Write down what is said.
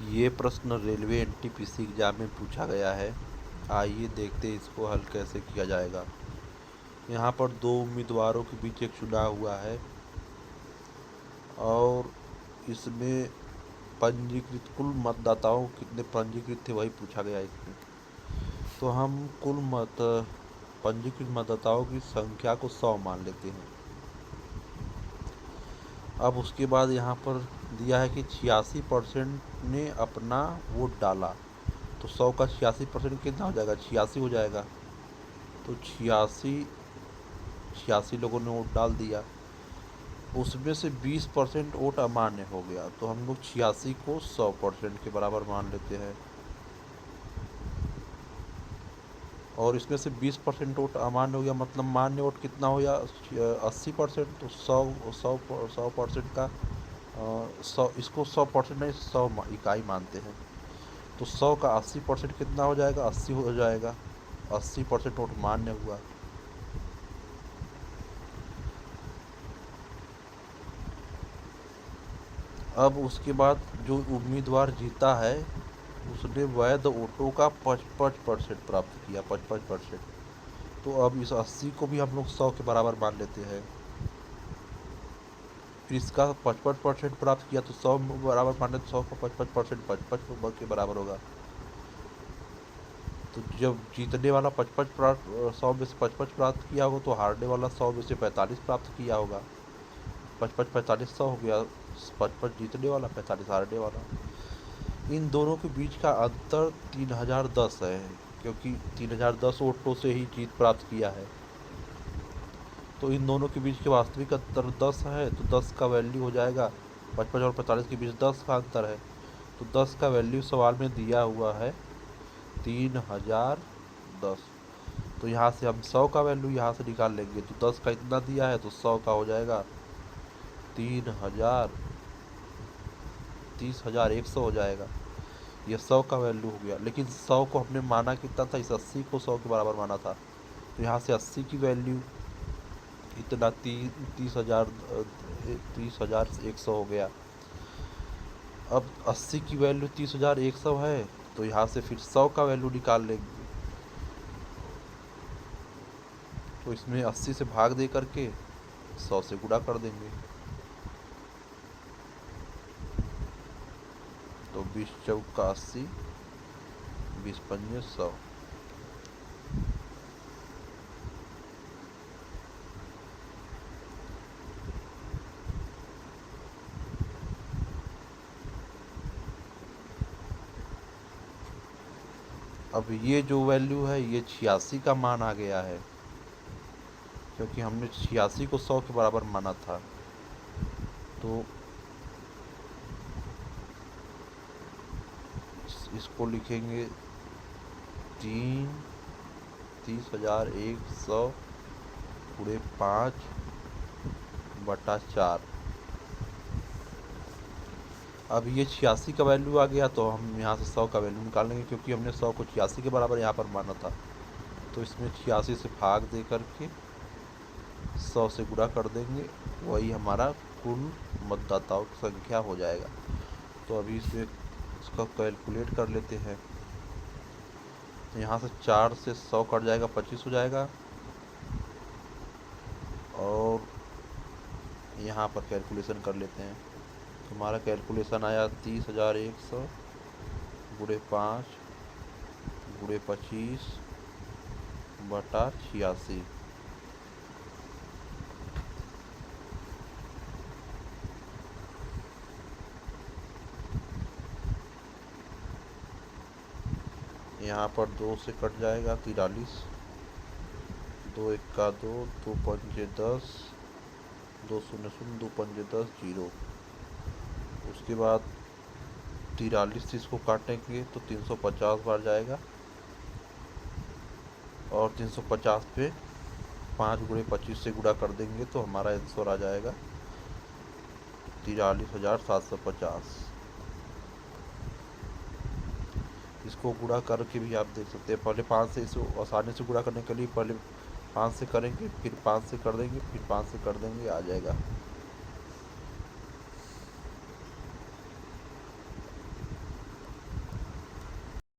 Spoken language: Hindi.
ये प्रश्न रेलवे एनटीपीसी एग्जाम में पूछा गया है। आइए देखते हैं इसको हल कैसे किया जाएगा। यहाँ पर दो उम्मीदवारों के बीच एक चुनाव हुआ है और इसमें पंजीकृत कुल मतदाताओं कितने पंजीकृत थे वही पूछा गया है इसमें। तो हम पंजीकृत मतदाताओं की संख्या को 100 मान लेते हैं। अब उसके बाद यहाँ पर दिया है कि 86% ने अपना वोट डाला, तो 100 का 86% कितना हो जाएगा? 86 हो जाएगा। तो 86 लोगों ने वोट डाल दिया, उसमें से 20% वोट अमान्य हो गया, तो हम लोग 86 को 100% के बराबर मान लेते हैं। और इसमें से 20% वोट अमान्य हो गया, मतलब मान्य वोट कितना हो गया? 80%। तो 100% का 100, इसको 100% नहीं 100 इकाई मानते हैं। तो 100 का 80% कितना हो जाएगा? 80 हो जाएगा। 80% वोट मान्य हुआ। अब उसके बाद जो उम्मीदवार जीता है उसने वैध वोटों का 55% प्राप्त किया, 55%। तो अब इस 80 को भी हम लोग 100 के बराबर मान लेते हैं। फिर इसका 55% प्राप्त किया, तो 100 बराबर माने तो 100 का 55% 55 के बराबर होगा। तो जब जीतने वाला 100 में से 55 प्राप्त किया होगा, तो हारने वाला 100 में से 45 प्राप्त किया होगा। 55 45 100 हो गया। 55 जीतने वाला, 45 हारने वाला। इन दोनों के बीच का अंतर 3010 है, क्योंकि 3010 वोटों से ही जीत प्राप्त किया है। तो इन दोनों के बीच के वास्तविक अंतर 10 है, तो 10 का वैल्यू हो जाएगा। 55 और 45 के बीच 10 का अंतर है, तो 10 का वैल्यू सवाल में दिया हुआ है 3010। तो यहाँ से हम 100 का वैल्यू यहाँ से निकाल लेंगे। तो 10 का इतना दिया है, तो 100 का हो जाएगा 30,100 हो जाएगा। ये 100 का वैल्यू हो गया। लेकिन 100 को हमने माना कितना था? इस 80 को 100 के बराबर माना था। तो यहाँ से 80 की वैल्यू इतना 30,100 हो गया। अब 80 की वैल्यू 30,100 है, तो यहाँ से फिर 100 का वैल्यू निकाल लेंगे। तो इसमें 80 से भाग दे करके 100 से गुणा कर देंगे। तो 20 चौका 80, 20 पंजे 100। अब ये जो वैल्यू है ये 86 का मान आ गया है, क्योंकि हमने 86 को 100 के बराबर माना था। तो इसको लिखेंगे 30,100 पूरे 5/4। अब ये 86 का वैल्यू आ गया, तो हम यहाँ से 100 का वैल्यू निकालेंगे, क्योंकि हमने 100 को 86 के बराबर यहाँ पर माना था। तो इसमें 86 से भाग दे करके 100 से गुणा कर देंगे, वही हमारा कुल मतदाताओं की संख्या हो जाएगा। तो अभी इसमें इसका कैलकुलेट कर लेते हैं। तो यहाँ से 4 से 100 कट जाएगा, 25 हो जाएगा। और यहाँ पर कैलकुलेशन कर लेते हैं। तो हमारा कैलकुलेशन आया 30,100 गुणे 5 गुणे 25/86। यहाँ पर 2 से कट जाएगा 43, 2 1 2, 2 पंजे 10, 2 0 0, 2 पंजे 10 0। उसके बाद 43 से इसको काटेंगे तो 350 बार जाएगा, और 350 पे 5 गुणे 25 से गुणा कर देंगे, तो हमारा आंसर आ जाएगा 43,750। इसको गुणा करके भी आप देख सकते हैं। पहले 5 से इसको आसानी से गुणा करने के लिए पहले 5 से करेंगे, फिर 5 से कर देंगे, फिर 5 से कर देंगे, आ जाएगा